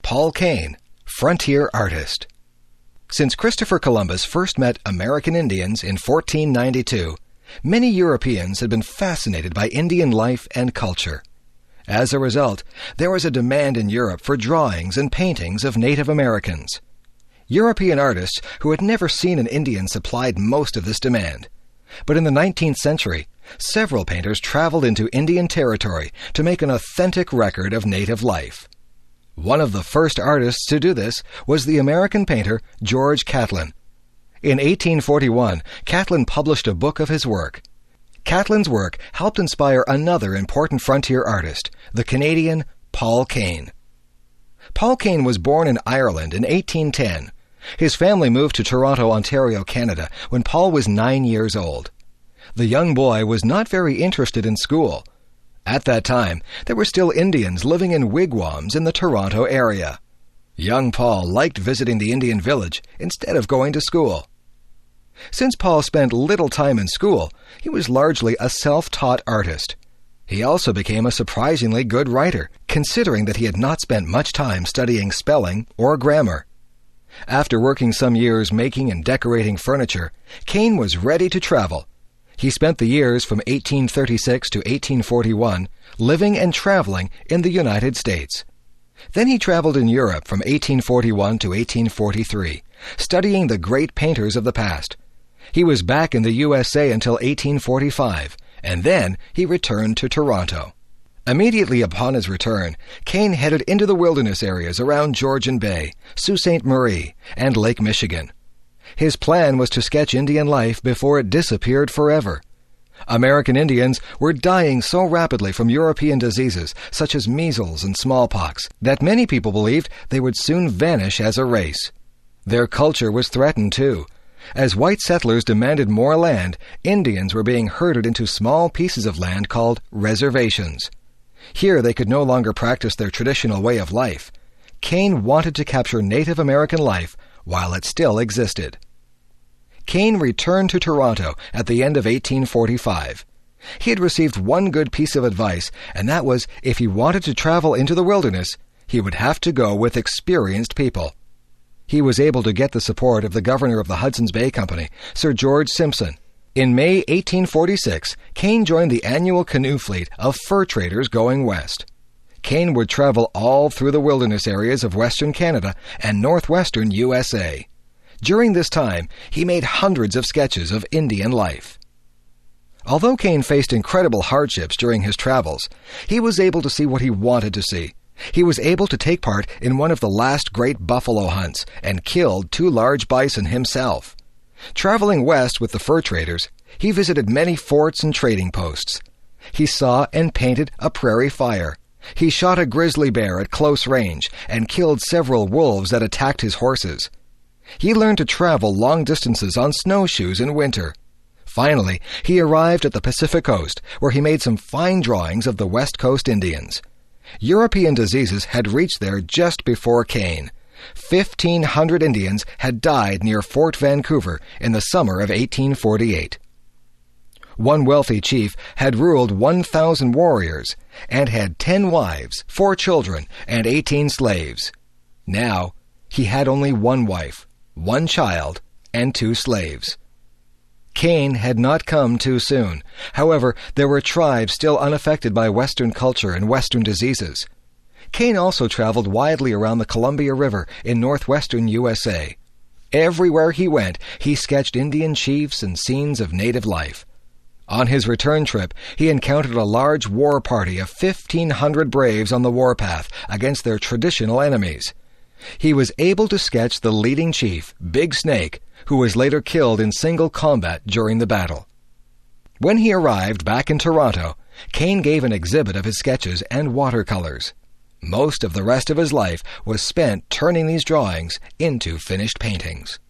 Paul Kane, frontier artist. Since Christopher Columbus first met American Indians in 1492, many Europeans had been fascinated by Indian life and culture. As a result, there was a demand in Europe for drawings and paintings of Native Americans. European artists who had never seen an Indian supplied most of this demand. But in the 19th century, several painters traveled into Indian territory to make an authentic record of native life. One of the first artists to do this was the American painter George Catlin. In 1841, Catlin published a book of his work. Catlin's work helped inspire another important frontier artist, the Canadian Paul Kane. Paul Kane was born in Ireland in 1810. His family moved to Toronto, Ontario, Canada, when Paul was 9 years old. The young boy was not very interested in school. At that time, there were still Indians living in wigwams in the Toronto area. Young Paul liked visiting the Indian village instead of going to school. Since Paul spent little time in school, he was largely a self-taught artist. He also became a surprisingly good writer, considering that he had not spent much time studying spelling or grammar. After working some years making and decorating furniture, Kane was ready to travel. He spent the years from 1836 to 1841 living and traveling in the United States. Then he traveled in Europe from 1841 to 1843, studying the great painters of the past. He was back in the USA until 1845, and then he returned to Toronto. Immediately upon his return, Kane headed into the wilderness areas around Georgian Bay, Sault Ste. Marie, and Lake Michigan. His plan was to sketch Indian life before it disappeared forever. American Indians were dying so rapidly from European diseases such as measles and smallpox that many people believed they would soon vanish as a race. Their culture was threatened too. As white settlers demanded more land, Indians were being herded into small pieces of land called reservations. Here they could no longer practice their traditional way of life. Kane wanted to capture Native American life while it still existed. Kane returned to Toronto at the end of 1845. He had received one good piece of advice, and that was if he wanted to travel into the wilderness, he would have to go with experienced people. He was able to get the support of the governor of the Hudson's Bay Company, Sir George Simpson. In May 1846, Kane joined the annual canoe fleet of fur traders going west. Kane would travel all through the wilderness areas of Western Canada and northwestern USA. During this time, he made hundreds of sketches of Indian life. Although Kane faced incredible hardships during his travels, he was able to see what he wanted to see. He was able to take part in one of the last great buffalo hunts and killed 2 large bison himself. Traveling west with the fur traders, he visited many forts and trading posts. He saw and painted a prairie fire. He shot a grizzly bear at close range and killed several wolves that attacked his horses. He learned to travel long distances on snowshoes in winter. Finally, he arrived at the Pacific Coast, where he made some fine drawings of the West Coast Indians. European diseases had reached there just before Kane. 1,500 Indians had died near Fort Vancouver in the summer of 1848. One wealthy chief had ruled 1,000 warriors and had 10 wives, 4 children, and 18 slaves. Now, he had only 1 wife, 1 child, and 2 slaves. Kane had not come too soon. However, there were tribes still unaffected by Western culture and Western diseases. Kane also traveled widely around the Columbia River in northwestern USA. Everywhere he went, he sketched Indian chiefs and scenes of native life. On his return trip, he encountered a large war party of 1,500 braves on the warpath against their traditional enemies. He was able to sketch the leading chief, Big Snake, who was later killed in single combat during the battle. When he arrived back in Toronto, Kane gave an exhibit of his sketches and watercolors. Most of the rest of his life was spent turning these drawings into finished paintings.